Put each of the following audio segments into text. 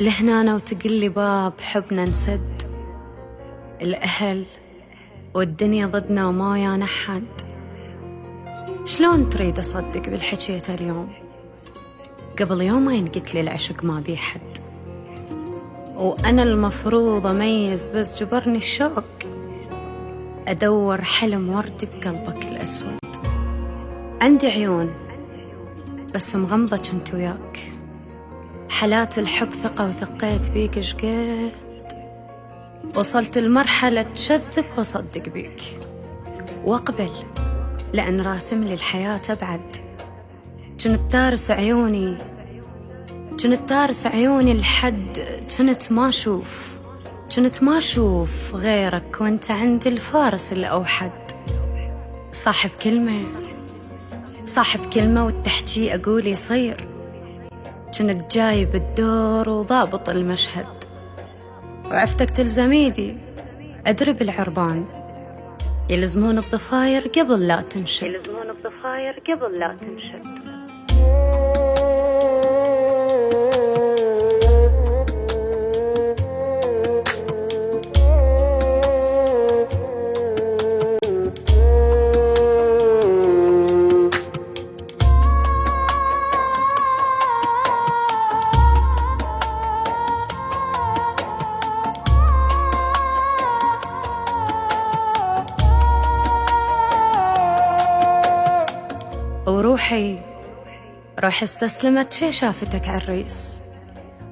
لهنا وتقلي باب حبنا نسد، الأهل والدنيا ضدنا وما يانا حد. شلون تريد أصدق بالحكيته اليوم؟ قبل يومين قلت لي العشق ما بيه حد، وأنا المفروض أميز بس جبرني الشوق أدور حلم وردي بقلبك الأسود. عندي عيون بس مغمضة كنت وياك، حالات الحب ثقة وثقيت بيك شقد، وصلت لمرحلة تشذب وصدق بيك واقبل، لأن راسم لي الحياة أبعد. كنت تارس عيوني لحد كنت ما أشوف غيرك، وانت عندي الفارس الأوحد. صاحب كلمة والتحكي أقول يصير، كنت جايب الدور وضابط المشهد، وعفتك تلزم ايدي أدرب العربان، يلزمون الضفاير قبل لا تنشد. وروحي استسلمت شي شافتك عالريس،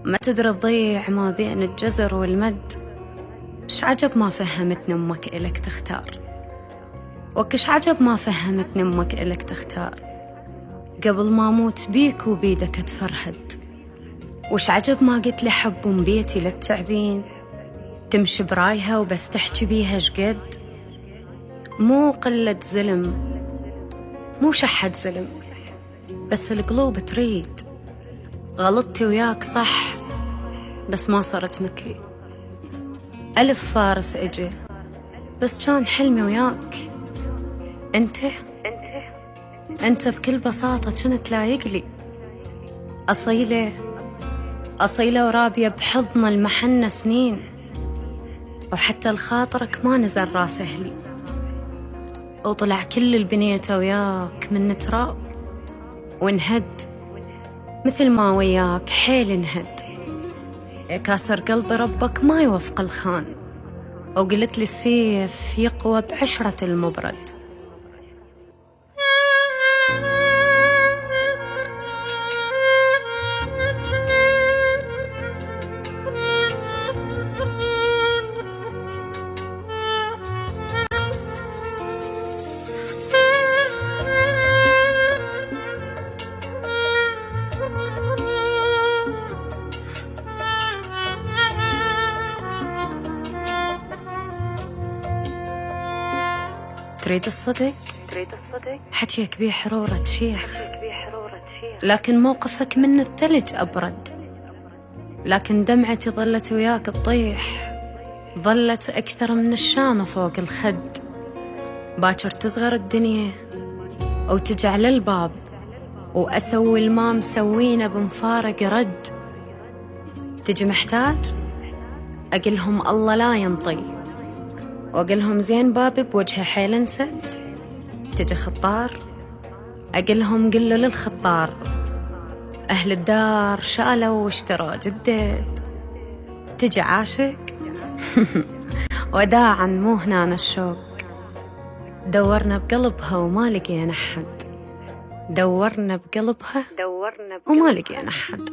ما تدري تضيع ما بين الجزر والمد. ش عجب ما فهمتني أمك إلك تختار، وكش عجب ما فهمتني أمك إلك تختار، قبل ما أموت بيك وبيدك أتفرهد. وش عجب ما قلت لي حب بيتي للتعبين، تمشي برايها وبس تحكي بيها شقد. مو قلة زلم، مو شحد زلم، بس القلوب تريد. غلطتي وياك صح، بس ما صرت مثلي. ألف فارس اجي، بس كان حلمي وياك. انت بكل بساطة كنت لايق لي، أصيلة ورابية بحضن المحنة سنين، وحتى لخاطرك ما نزل راس أهلي، وطلع كل البنية وياك من تراب وانهد، مثل ما وياك حيل انهد. كاسر قلب ربك ما يوفق الخان، وقلت لي السيف يقوى بعشرة المبرد. تريد الصدق؟ حكيك بيه حرورة شيخ، لكن موقفك من الثلج أبرد. لكن دمعتي ظلت وياك تطيح، ظلت أكثر من الشامة فوق الخد. باكر تصغر الدنيا وتجعل الباب، وأسوي الما مسوينه بمفارق رد. تجي محتاج أقلهم الله لا ينطي، وأقلهم زين بابي بوجهه حيل انسد. تجي خطار أقلهم قلوا للخطار، أهل الدار شالوا واشتروا جدد. تجي عاشق وداعا مو هنا الشوق، دورنا بقلبها وما لقينا حد. دورنا بقلبها وما لقينا حد.